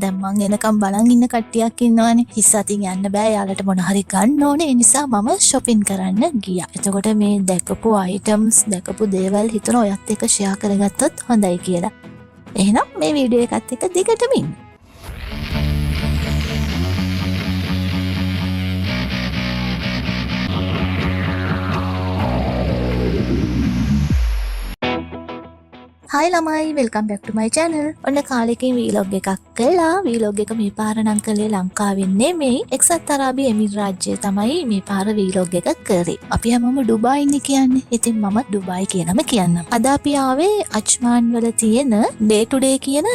දැන් මං එනකම් බලන් ඉන්න කට්ටියක් ඉන්නවනේ. හිස් අතින් යන්න බෑ. යාලට මොන හරි ගන්න ඕනේ. ඒ නිසා මම shopping කරන්න ගියා. එතකොට මේ දැකපු items, දැකපු දේවල් හිතන ඔයත් එක්ක share කරගත්තොත් හොඳයි කියලා. එහෙනම් මේ වීඩියෝ එකත් එක්ක දිගටම ඉන්න. Hi lamai, welcome back to my channel. ඔන්න කාලෙකින් vlog එකක් කළා. vlog එක මේ පාර නම් කළේ ලංකාවෙන් නෙමෙයි. එක්සත් අරාබි එමිරාජ්‍යයේ තමයි මේ පාර vlog එක කරේ. අපි හැමෝම ඩුබායි ඉන්නේ කියන්නේ. ඉතින් මම ඩුබායි කියලාම කියන්නම්. අද අපි ආවේ අජ්මාන් වල තියෙන day to day කියන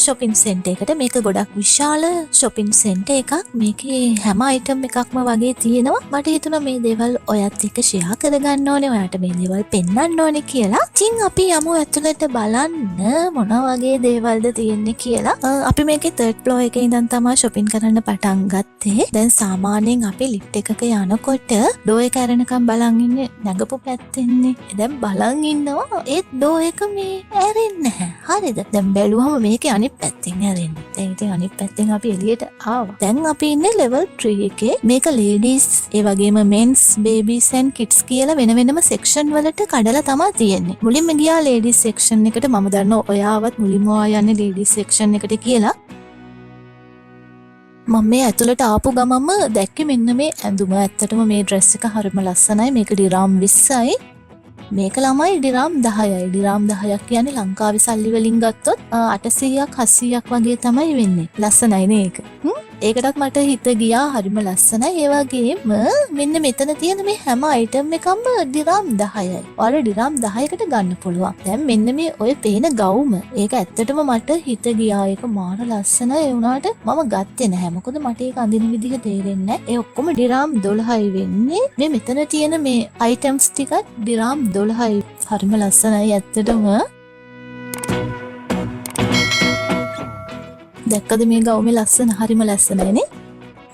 shopping center එකට. මේක ගොඩක් විශාල shopping center එකක්. මේකේ හැම item එකක්ම වගේ තියෙනවා. මට හිතුණා මේ දේවල් ඔයත් එක්ක share කරගන්න ඕනේ. ඔයාලට මේ දේවල් පෙන්වන්න ඕනේ කියලා. ඉතින් අපි යමු ඇතුළට බලන්න මොන වගේ දේවල්ද තියෙන්නේ කියලා. අපි මේකේ third floor එකේ ඉඳන් තමයි shopping කරන්න පටන් ගත්තේ. දැන් සාමාන්‍යයෙන් අපි lift එකක යනකොට door එක ඇරෙනකම් බලන් ඉන්නේ නැගපු පැත්තෙන්නේ. දැන් බලන් ඉන්නවා ඒත් door එක මේ ඇරෙන්නේ නැහැ. හරිද? දැන් බැලුවම මේකේ අනිත් පැත්තෙන් ඇරෙන්නේ. දැන් ඉතින් අනිත් පැත්තෙන් අපි එළියට ආවා. දැන් අපි ඉන්නේ level 3 එකේ. මේක ladies ඒ වගේම men's, babies and kids කියලා වෙන වෙනම section වලට කඩලා තමයි තියෙන්නේ. මුලින්ම ගියා ladies section එකට. මම දන්නවා ඔයාවත් මුලින්ම යන්නේ ladies section එකට කියලා. මම මේ ඇතුළට ආපු ගමම දැක්කේ මෙන්න මේ ඇඳුම. ඇත්තටම මේ dress එක හරිම ලස්සනයි. මේක දිරාම් 20යි. මේක ළමයි දිරාම් 10යි. දිරාම් 10ක් කියන්නේ ලංකාවේ සල්ලි වලින් ගත්තොත් 800ක් 700ක් වගේ තමයි වෙන්නේ. ලස්සනයි නේ ඒක. ඒකටත් මට හිත ගියා හරිම ලස්සනයි. ඒ වගේම මෙන්න මෙතන තියෙන මේ හැම item එකක්ම දිරාම් 10යි. ඔයාලා දිරාම් 10කට ගන්න පුළුවන්. දැන් මෙන්න මේ ඔය පේන ගවුම. ඒක ඇත්තටම මට හිත ගියා. ඒක මාර ලස්සනයි. ඒ වුණාට මම ගත්තේ නැහැ. මොකද මට ඒක අඳින විදිහ තේරෙන්නේ නැහැ. ඒ ඔක්කොම දිරාම් 12යි වෙන්නේ. මේ මෙතන තියෙන මේ items ටිකත් දිරාම් 12යි. හරිම ලස්සනයි ඇත්තටම. දැක්කද මේ ගවුමේ ලස්සන? හරිම ලස්සනයි නේ.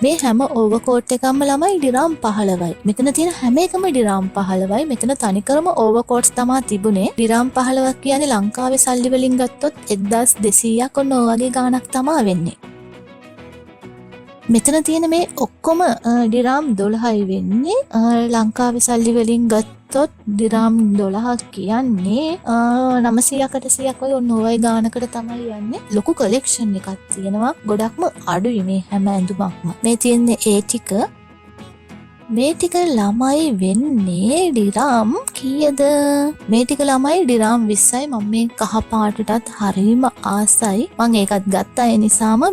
මේ හැම ඕවර්කෝට් එකක්ම ළමයි දිරාම් 15යි. මෙතන තියෙන හැම එකම දිරාම් 15යි. මෙතන තනිකරම ඕවර්කෝට්ස් තමයි තිබුණේ. දිරාම් 15ක් කියන්නේ ලංකාවේ සල්ලි වලින් ගත්තොත් 1200ක් ඔන්න ඔය වගේ ගාණක් තමයි වෙන්නේ. මෙතන තියෙන මේ ඔක්කොම දිරාම් 12යි වෙන්නේ. ලංකාවේ සල්ලි වලින් ගත්තොත් දිරාම් 12ක් කියන්නේ 900ක් 800ක් වගේ ඔන්න ඔය ගානකට තමයි යන්නේ. ලොකු කලෙක්ෂන් එකක් තියෙනවා. ගොඩක්ම අඩුයි මේ හැම ඇඳුමක්ම. මේ තියෙන්නේ ඒ ටික. මේ ටික ළමයි වෙන්නේ දිරාම් කීයද? මේ ටික ළමයි දිරාම් 20යි. මම මේ කහ පාටටත් හරිම ආසයි. මම ඒකත් ගත්තා. ඒ නිසාම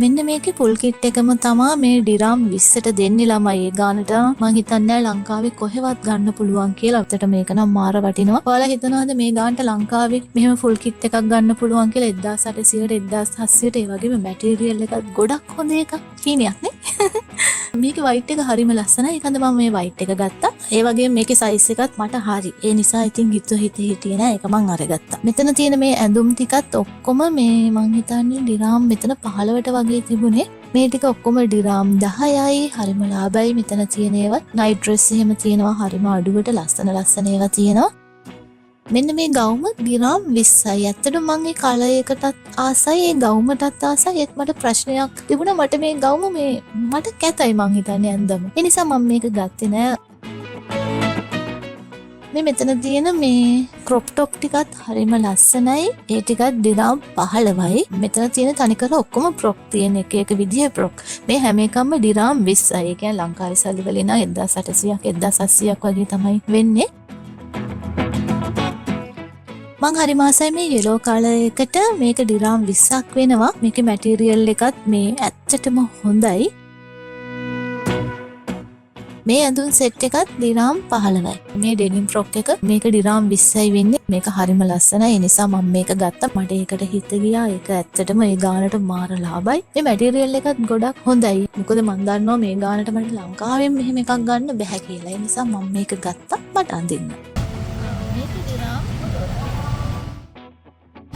මෙන්න මේකේ full kit එකම තමා මේ දිරාම් 20ට දෙන්නේ ළමයි. ඒ ගානට මම හිතන්නේ ලංකාවේ කොහෙවත් ගන්න පුළුවන් කියලා. අපිට මේක නම් මාර වටිනවා. ඔයාලා හිතනවාද මේ ගානට ලංකාවේ මෙහෙම full kit එකක් ගන්න පුළුවන් කියලා? 1800ට 1700ට ඒ වගේම මැටීරියල් එකත් ගොඩක් හොඳ එකක්. කීනියක් නේ? මේකේ white එක හරිම ලස්සනයි. ඒකඳ මම මේ white එක ගත්තා. ඒ වගේම මේකේ size එකත් මට හරි. ඒ නිසා ඉතින් හිතියේ නෑ. ඒක මං අරගත්තා. මෙතන තියෙන මේ ඇඳුම් ටිකත් ඔක්කොම මේ මං හිතන්නේ දිරාම් මෙතන 15ට වගේ තිබුණේ. මේ ටික ඔක්කොම දිරාම් 10යි. හරිම ලාභයි. මෙතන තියෙන ඒවා night dress එහෙම තියෙනවා. හරිම අඩුවට ලස්සන ඒවා තියෙනවා. මෙන්න මේ ගවුම දිරාම් 20යි. ඇත්තටම මම මේ කලර් එකටත් ආසයි, ඒ ගවුමටත් ආසයි. ඒත් මට ප්‍රශ්නයක් තිබුණා. මට මේ ගවුම මට කැතයි මං හිතන්නේ ඇඳම. ඒ නිසා මම මේක ගත්තේ නෑ. මේ මෙතන තියෙන මේ crop top ටිකත් හරිම ලස්සනයි. ඒ ටිකත් දිරාම් 15යි. මෙතන තියෙන තනිකර ඔක්කොම frock තියෙන එක විදිහේ frock. මේ හැම එකක්ම දිරාම් 20යි. ඒ කියන්නේ ලංකාවේ සල්ලි වලින් නම් 1800ක් 1700ක් වගේ තමයි වෙන්නේ. මං හරි මාසයි මේ yellow color එකට. මේක දිරාම් 20ක් වෙනවා. මේකේ මැටීරියල් එකත් මේ ඇත්තටම හොඳයි. මේ ඇඳුම් සෙට් එකත් දිරාම් 15යි. මේ ඩෙනිම් ෆ්‍රොක් එක මේක දිරාම් 20යි වෙන්නේ. මේක හරිම ලස්සනයි. ඒ නිසා මම මේක ගත්තා. මට ඒකට හිත ගියා. ඒක ඇත්තටම ඒ ගානට මාර ලාභයි. මේ මැටීරියල් එකත් ගොඩක් හොඳයි. මොකද මම දන්නවා මේ ගානට මට ලංකාවෙන් මෙහෙම එකක් ගන්න බැහැ කියලා. ඒ නිසා මම මේක ගත්තා. මට අඳින්න.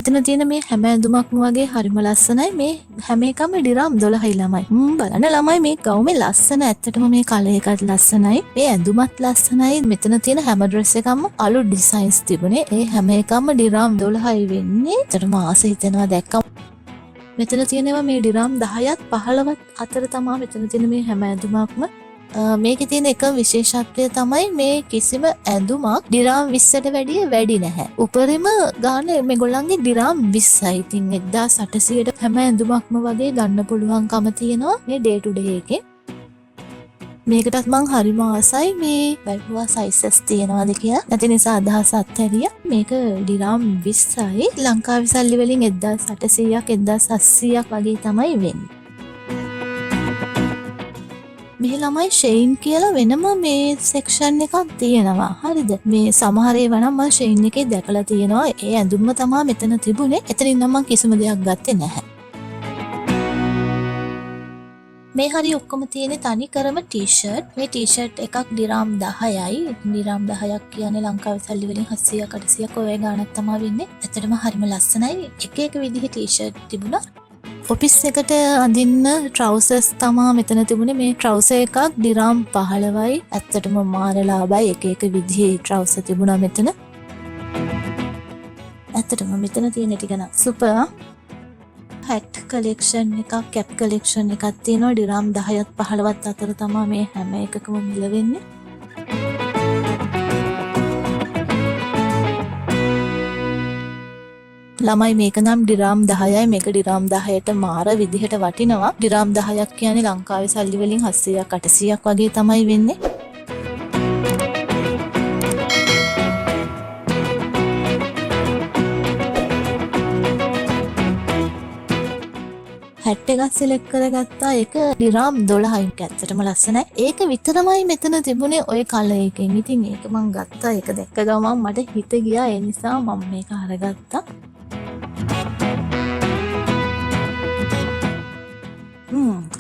මෙතන තියෙන මේ හැම ඇඳුමක්ම වගේ හරිම ලස්සනයි. මේ හැම එකම දිරාම් 12යි ළමයි. බලන්න ළමයි මේ ගවුමේ ලස්සන. ඇත්තටම මේ කලර් එකත් ලස්සනයි. මේ ඇඳුමත් ලස්සනයි. මෙතන තියෙන හැම ඩ්‍රෙස් එකක්ම අලුත් ඩිසයින්ස් තිබුණේ. ඒ හැම එකම දිරාම් 12යි වෙන්නේ. ඇත්තටම ආස හිතෙනවා දැක්කම මෙතන තියෙනවා මේ ඩිරාම් 10ත් 15ත් අතර තමයි මෙතන තියෙන මේ හැම ඇඳුමක්ම. මේකේ තියෙන එක විශේෂත්වය තමයි මේ කිසිම ඇඳුමක් ඩිරාම් 20ට වැඩිය වැඩි නැහැ. උපරිම ගාන මේගොල්ලන්ගේ ඩිරාම් 20යි. ඉතින් 1800ට හැම ඇඳුමක්ම වගේ ගන්න පුළුවන්කම තියෙනවා මේ ඩේ ටු ඩේ එකේ. මේකටත් මං හරිම ආසයි මේ බැලුවා සයිසස් තියෙනවද කියලා. නැති නිසා අදහස අත්හැරියා. මේක ඩිරාම් 20යි. ලංකාවේ සල්ලි වලින් 1800ක් 1700ක් වගේ තමයි වෙන්නේ. මේ ළමයි ෂෙයින් කියලා වෙනම මේ සෙක්ෂන් එකක් තියෙනවා. හරිද? මේ සමහර ඒවා නම් මම ෂෙයින් එකේ දැකලා තියෙනවා. ඒ ඇඳුම්ම තමයි මෙතන තිබුණේ. එතනින් නම් මම කිසිම දෙයක් ගත්තේ නැහැ. මේ හරි ඔක්කොම තියෙන තනි කරම ටී-ෂර්ට්. මේ ටී-ෂර්ට් එකක් ඩිරාම් 10යි. ඩිරාම් 10ක් කියන්නේ ලංකාවේ සල්ලි වලින් 700ක් 800ක් ඔය ගාණක් තමයි වෙන්නේ. ඇත්තටම හරිම ලස්සනයි. එක එක විදිහේ ටී-ෂර්ට් තිබුණා. ඔෆිස් එකට අඳින්න ට්‍රවුසර්ස් තමා මෙතන තිබුණේ. මේ ට්‍රවුසර් එකක් ඩිරාම් 15යි. ඇත්තටම මාර ලාභයි. එක එක විදිහේ ට්‍රවුසර් තිබුණා මෙතන. ඇත්තටම මෙතන තියෙන ටික නම් සුපර්. හැට් කලෙක්ෂන් එකක්, කැප් කලෙක්ෂන් එකක් තියෙනවා. ඩිරාම් 10ත් 15ත් අතර තමයි මේ හැම එකකම මිල වෙන්නේ. ළමයි මේක නම් ඩිරාම් 10යි. මේක ඩිරාම් 10ට මාර විදිහට වටිනවා. ඩිරාම් 10ක් කියන්නේ ලංකාවේ සල්ලි වලින් 700ක් 800ක් වගේ තමයි වෙන්නේ. හැට් එකක් සිලෙක්ට් කරගත්තා. ඒක ඩිරාම් 12යි. ඇත්තටම ලස්සනයි. ඒක විතරමයි මෙතන තිබුණේ ඔය කලර් එකෙන්. ඉතින් ඒක මම ගත්තා. ඒක දැක්ක ගමන් මට හිත ගියා. ඒ නිසා මම මේක අරගත්තා.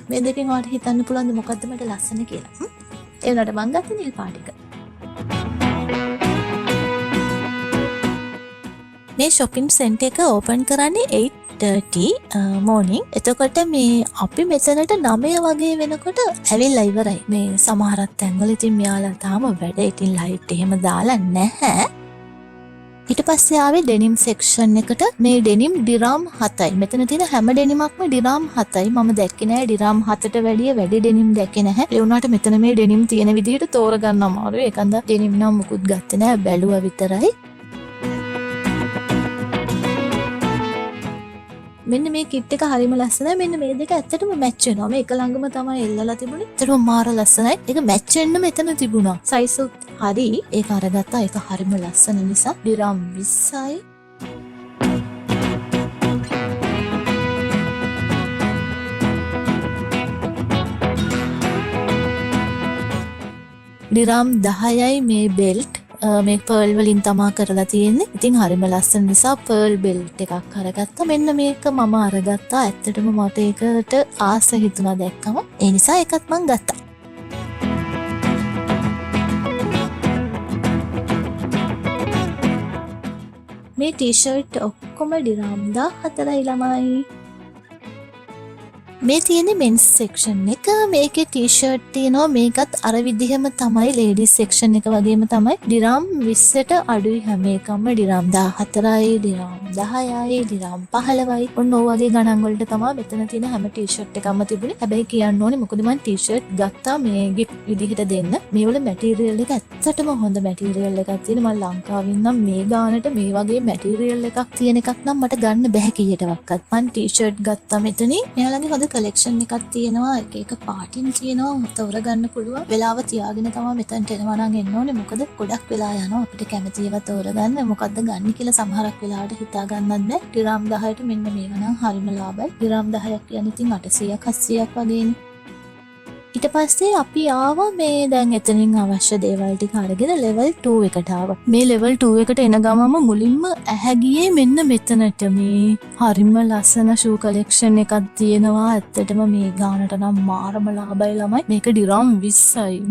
මේ දෙකෙන් ඔයාලට හිතන්න පුළුවන්ද මොකද්ද මට ලස්සන කියලා? ඒ වුණාට මං ගත්තේ නිල් පාට එක. මේ shopping center එක open කරන්නේ 8:30 morning. එතකොට මේ අපි මෙතනට 9 වගේ වෙනකොට ඇවිල්ලා ඉවරයි. මේ සමහරක් තැන්වල ඉතින් මෙයාලා තාම වැඩ ඉතින් ලයිට් එහෙම දාලා නැහැ. ඊට පස්සේ ආවේ ඩෙනිම් සෙක්ෂන් එකට. මේ ඩෙනිම් ඩිරාම් 7යි. මෙතන තියෙන හැම ඩෙනිමක්ම ඩිරාම් 7යි. මම දැක්කේ නෑ ඩිරාම් 7ට වැඩිය වැඩි ඩෙනිම් දැක්කේ නැහැ. ඒ වුණාට මෙතන මේ ඩෙනිම් තියෙන විදිහට තෝරගන්න අමාරුයි. ඒකන්ද ඩෙනිම් නම් මුකුත් ගත්තේ නෑ. බැලුවා විතරයි. මෙන්න මේ කිට් එක හරිම ලස්සනයි. මෙන්න මේ දෙක ඇත්තටම මැච් වෙනවා. මේ එක ළඟම තමයි එල්ලලා තිබුණේ. ඇත්තටම මාර ලස්සනයි. ඒක මැච් වෙන්න මෙතන තිබුණා. සයිස් උත් හරි. ඒක අරගත්තා. ඒක හරිම ලස්සන නිසා ඩිරාම් 20යි. ඩිරාම් 10යි මේ බෙල්ට්. මේ පර්ල් වලින් තමා කරලා තියෙන්නේ. ඉතින් හරිම ලස්සන නිසා පර්ල් බෙල්ට් එකක් අරගත්තා. මෙන්න මේක මම අරගත්තා. ඇත්තටම මට ඒකට ආස හිතුණා දැක්කම. ඒ නිසා ඒකත් මම ගත්තා. මේ ටී-ෂර්ට් ඔක්කොම ඩිරාම් 14යි ළමයි. මේ තියෙන්නේ මෙන්ස් සෙක්ෂන් එක. මේකේ ටී-ෂර්ට් තියෙනවා. මේකත් අර විදිහම තමයි ලේඩීස් සෙක්ෂන් එක වගේම තමයි. ඩිරාම් 20ට අඩුයි හැම එකම. ඩිරාම් 14යි, ඩිරාම් 10යි, ඩිරාම් 15යි. ඔන්න ඔය වගේ ගණන් වලට තමයි මෙතන තියෙන හැම ටී-ෂර්ට් එකක්ම තිබුණේ. හැබැයි කියන්න ඕනේ මොකද මම ටී-ෂර්ට් ගත්තා මේ ගිෆ්ට් විදිහට දෙන්න. මේ වල මැටීරියල් එක ඇත්තටම හොඳ මැටීරියල් එකක් තියෙන. මම ලංකාවෙන් නම් මේ ගානට මේ වගේ මැටීරියල් එකක් තියෙන එකක් නම් මට ගන්න බැහැ කීයටවත්. මම ටී-ෂර්ට් ගත්තා මෙතනින්. මෙයාලගේ හොඳ කලෙක්ෂන් එකක් තියෙනවා. එක එක පාටින් තියෙනවා. තෝරගන්න පුළුවන්. වෙලාව තියාගෙන තමයි මෙතනට එනවා නම් එන්න ඕනේ. මොකද ගොඩක් වෙලා යනවා අපිට කැමති ඒවා තෝරගන්න. මොකද්ද ගන්න කියලා සමහරක් වෙලාවට හිතා ගන්නත් බැහැ. ඩිරාම් 10ට මෙන්න මේක නම් හරිම ලාභයි. ඩිරාම් 10ක් කියන්නේ ඉතින් 800ක් 700ක් වගේනේ. ඊට පස්සේ අපි ආවා මේ දැන් එතනින් අවශ්‍ය දේවල් ටික අරගෙන ලෙවල් 2 එකට ආවා. මේ ලෙවල් 2 එකට එන ගමම මුලින්ම ඇහැ ගියේ මෙන්න මෙතනට. මේ හරිම ලස්සන ෂූ කලෙක්ෂන් එකක් තියෙනවා. ඇත්තටම මේ ගානට නම් මාරම ලාභයි ළමයි. මේක ඩිරාම් 20යි.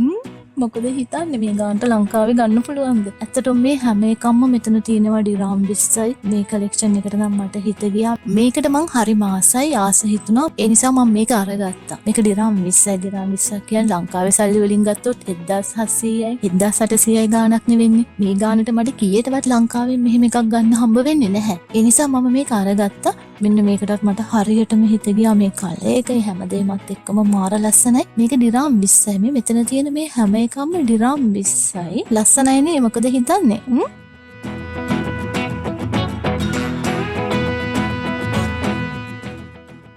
මොකද හිතන්නේ මේ ගානට ලංකාවේ ගන්න පුළුවන්ද? ඇත්තටම මේ හැම එකක්ම මෙතන තියෙනවා ඩිරාම් 20යි. මේ කලෙක්ෂන් එකට නම් මට හිත ගියා. මේකට මං හරිම ආසයි. ආස හිතුණා. ඒ නිසා මම මේක අරගත්තා. මේක ඩිරාම් 20යි. ඩිරාම් 20 කියන්නේ ලංකාවේ සල්ලි වලින් ගත්තොත් 1700යි 1800යි ගාණක් නෙවෙන්නේ. මේ ගානට මට කීයටවත් ලංකාවෙන් මෙහෙම එකක් ගන්න හම්බ වෙන්නේ නැහැ. ඒ නිසා මම මේක අරගත්තා. මෙන්න මේකටත් මට හරියටම හිත ගියා මේ කලයක හැමදේමත් එක්කම මාර ලස්සනයි. මේක ඩිරාම් 20යි. මේ මෙතන තියෙන මේ හැම එකක්ම ඩිරාම් 20යි. ලස්සනයිනේ. මොකද හිතන්නේ?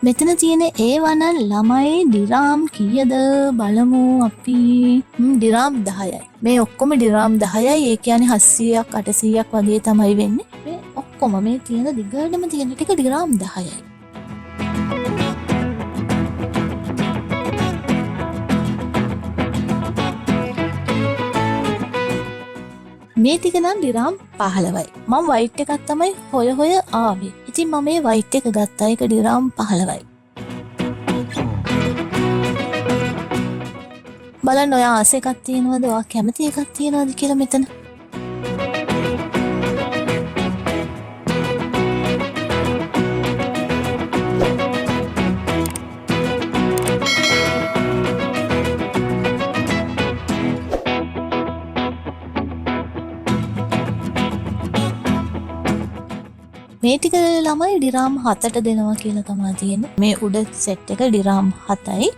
මෙතන තියෙන ඒවන ළමයි ඩිරාම් කීයද බලමු අපි. ඩිරාම් 10යි. මේ ඔක්කොම ඩිරාම් 10යි. ඒ කියන්නේ 700ක් 800ක් වගේ තමයි වෙන්නේ. මේ ඔක්කොම මේ තියෙන දිගටම තියෙන ටික ඩිරාම් 10යි. මේ ටික නම් ඩිරාම් 15යි. මම වයිට් එකක් තමයි හොය ආවේ. ඉතින් මම මේ වයිට් එක ගත්තා. ඒක ඩිරාම් 15යි. බලන්න ඔයා ආස එකක් තියෙනවද? ඔයා කැමති එකක් තියෙනවද කියලා මෙතන. මේ ටික ළමයි ඩිරාම් 7ට දෙනවා කියලා තමයි තියෙන්නේ. මේ උඩ සෙට් එක ඩිරාම් 7යි.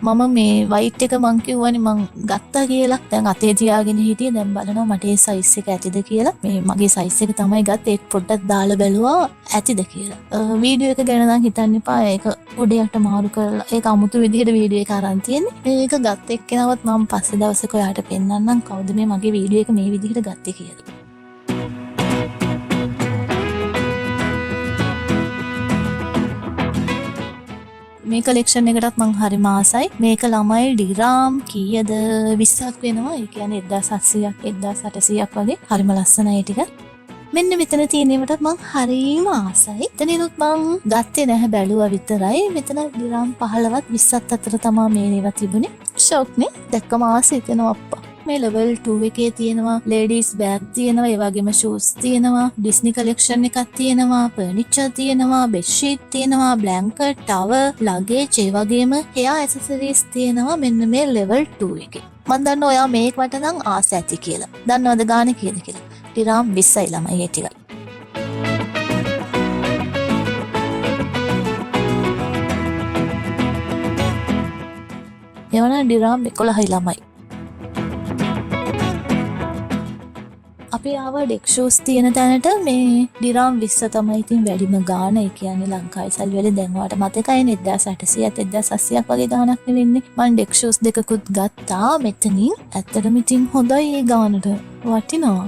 මම මේ වයිට් එක මං කිව්වනේ මං ගත්තා කියලා. දැන් අතේ තියාගෙන හිටියේ. දැන් බලනවා මට ඒ සයිස් එක ඇතිද කියලා. මේ මගේ සයිස් එක තමයි ගත්තේ. ඒක පොඩ්ඩක් දාලා බැලුවා ඇතිද කියලා. වීඩියෝ එක ගැන නම් හිතන්න එපා. ඒක උඩයට මාරු කරලා ඒක අමුතු විදිහට වීඩියෝ එක අරන් තියෙන්නේ. මේක ගත්ත එක්කෙනවත් මම පස්සේ දවසක ඔයාලට පෙන්නන්නම් කවුද මේ මගේ වීඩියෝ එක මේ විදිහට ගත්තේ කියලා. මේ කලෙක්ෂන් එකටත් මං හරිම ආසයි. මේක ළමයි ඩිරාම් කීයද 20ක් වෙනවා. ඒ කියන්නේ 1700ක් 1800ක් වගේ. හරිම ලස්සනයි ටික. මෙන්න මෙතන තියෙනවට මං හරිම ආසයි. එතනිනුත් මං ගත්තේ නැහැ බැලුවා විතරයි. මෙතන ඩිරාම් 15ත් 20ත් අතර තමයි මේවා තිබුණේ. ෂොක් නේ. දැක්කම ආස හිතෙනවා අප්පා. මේ level 2 එකේ තියෙනවා ladies bag තියෙනවා, ඒ වගේම shoes තියෙනවා, Disney collection එකක් තියෙනවා, furniture තියෙනවා, bed sheet තියෙනවා, blanket, towel, luggage, ඒ වගේම hair accessories තියෙනවා මෙන්න මේ level 2 එකේ. මම දන්නවා ඔයා මේකට නම් ආස ඇති කියලා. දන්නවද ගානේ කීයද කියලා? ඩිරාම් 20යි ළමයි ඒ ටික. එවනම් ඩිරාම් 11යි ළමයි. අපි ආව ඩෙක් ෂූස් තියෙන තැනට. මේ ඩිරාම් 20 තමයි ඉතින් වැඩිම ගාන. ඒ කියන්නේ ලංකාවේ සල්ලි වල දැන් වාට මතකයිනේ 1800ත් 1700ක් වගේ ගානක් නෙවෙන්නේ. මම ඩෙක් ෂූස් දෙකකුත් ගත්තා මෙතනින්. ඇත්තටම ඉතින් හොඳයි ඒ ගානට. වටිනවා.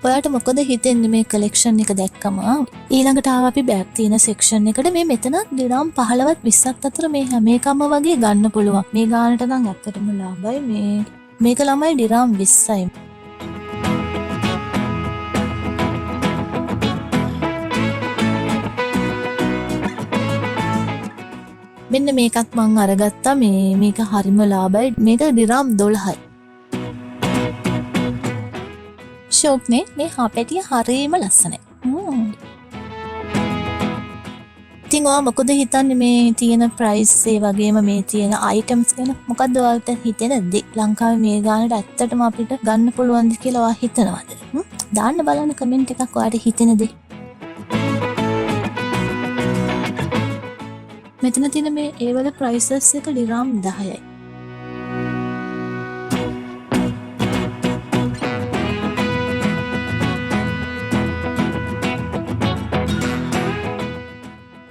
ඔයාට මොකද හිතෙන්නේ මේ කලෙක්ෂන් එක දැක්කම? ඊළඟට ආව අපි බෑග් තියෙන සෙක්ෂන් එකට. මේ මෙතන ඩිරාම් 15ත් 20ත් අතර මේ හැම එකම වගේ ගන්න පුළුවන්. මේ ගානට නම් ඇත්තටම ලාභයි. මේක ළමයි ඩිරාම් 20යි. මෙන්න මේකත් මං අරගත්තා. මේක හරිම ලාභයි. මේක ඩිරාම් 12යි. ෂෝක් නේ. මේ හාපැටිය හරිම ලස්සනයි. ඉතින් ඔයා මොකද හිතන්නේ මේ තියෙන ප්‍රයිස් ඒ වගේම මේ තියෙන අයිටම්ස් ගැන? මොකද්ද ඔයාලට හිතෙන්නේ? ලංකාවේ මේ ගානට ඇත්තටම අපිට ගන්න පුළුවන්ද කියලා ඔයා හිතනවද? දාන්න බලන්න කමෙන්ට් එකක් ඔයාට හිතෙන දේ. මෙතන තියෙන මේ ඒ වල ප්‍රයිසස් එක ඩිරාම් 10යි.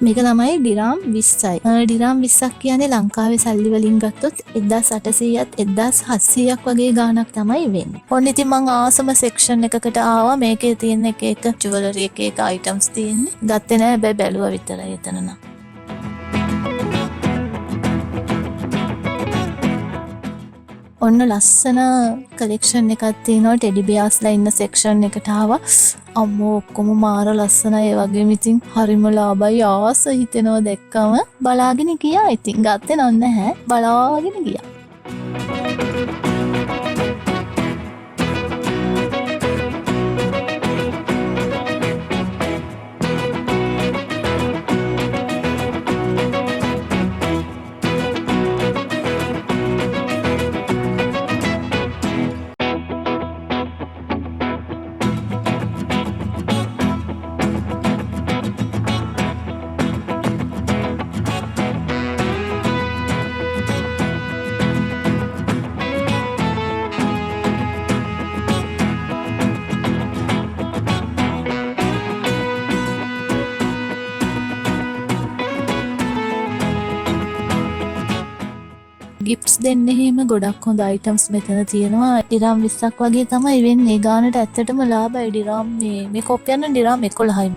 මේක තමයි ඩිරාම් 20යි. ඩිරාම් 20ක් කියන්නේ ලංකාවේ සල්ලි වලින් ගත්තොත් 1800ත් 1700ක් වගේ ගාණක් තමයි වෙන්නේ. ඔන්න ඉතින් මං ආසම සෙක්ෂන් එකකට ආවා. මේකේ තියෙන එක ජුවලරි එක අයිටම්ස් තියෙන්නේ. ගත්තේ නෑ හැබැයි බැලුවා විතරයි එතන නම්. ඔන්න ලස්සන කලෙක්ෂන් එකක් තියෙනවා. ටෙඩි බියර්ස්ලා ඉන්න සෙක්ෂන් එකට ආවා. අම්මෝ ඔක්කොම මාර ලස්සනයි. ඒ වගේම ඉතින් හරිම ලාභයි. ආස හිතෙනවා දැක්කම. බලාගෙන ගියා. ඉතින් ගත්තේ නැහැ. බලාගෙන ගියා. ගිෆ්ට්ස් දෙන්න එහෙම ගොඩක් හොඳ අයිටම්ස් මෙතන තියෙනවා. ඩිරාම් 20ක් වගේ තමයි වෙන්නේ. ගානට ඇත්තටම ලාභයි. ඩිරාම් මේ කොපියන්න ඩිරාම් 11යි.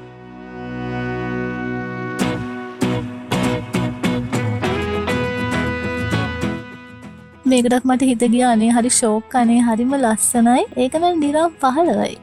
මේකටත් මට හිත ගියා අනේ හරි ෂෝක් අනේ හරිම ලස්සනයි. ඒක නම් ඩිරාම් 15යි.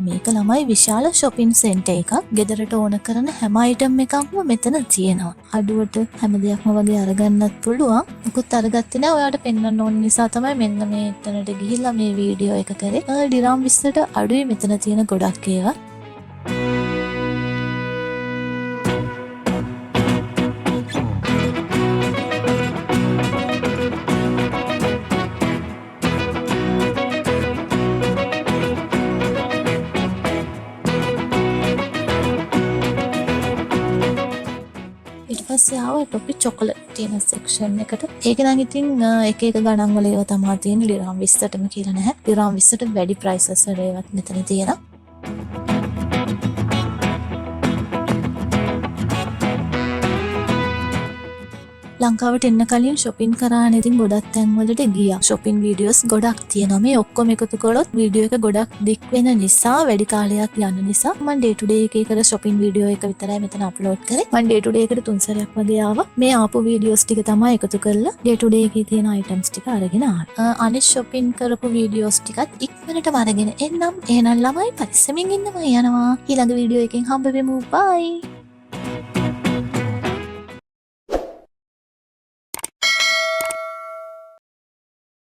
මේක ළමයි විශාල shopping center එකක්. ගෙදරට ඕන කරන හැම item එකක්ම මෙතන තියෙනවා. අඩුවට හැම දෙයක්ම වගේ අරගන්නත් පුළුවන්. මුකුත් අරගත්තේ නැහැ. ඔයාලට පෙන්වන්න ඕන නිසා තමයි මෙන්න මෙතනට ගිහිල්ලා මේ වීඩියෝ එක කරේ. ඩිරාම් 20ට අඩුයි මෙතන තියෙන ගොඩක් ඒවා. පස්සේ ආව ටොපි චොකලට් තියෙන සෙක්ෂන් එකට. ඒක නම් ඉතින් එක එක ගණන් වල ඒවා තමයි තියෙන්නේ. ඩිරාම් 20ටම කියලා නැහැ. ඩිරාම් 20ට වැඩි ප්‍රයිසස් වල ඒවත් මෙතන තියෙනවා. ලංකාවට එන්න කලින් shopping කරාන ඉතින් ගොඩක් තැන් වලට ගියා. shopping videos ගොඩක් තියෙනවා. මේ ඔක්කොම එකතු කළොත් වීඩියෝ එක ගොඩක් දික් වෙන නිසා වැඩි කාලයක් යන නිසා මම day to day එකේ කර shopping video එක විතරයි මෙතන upload කරේ. මම day to day එකට 3 සැරයක් වගේ ආවා. මේ ආපු videos ටික තමයි එකතු කරලා day to day එකේ තියෙන items ටික අරගෙන ආවා. අනිත් shopping කරපු videos ටිකත් ඉක්මනටම අරගෙන එන්නම්. එහෙනම් ළමයි පරිස්සමින් ඉන්නම යනවා. ඊළඟ වීඩියෝ එකෙන් හම්බ වෙමු. bye.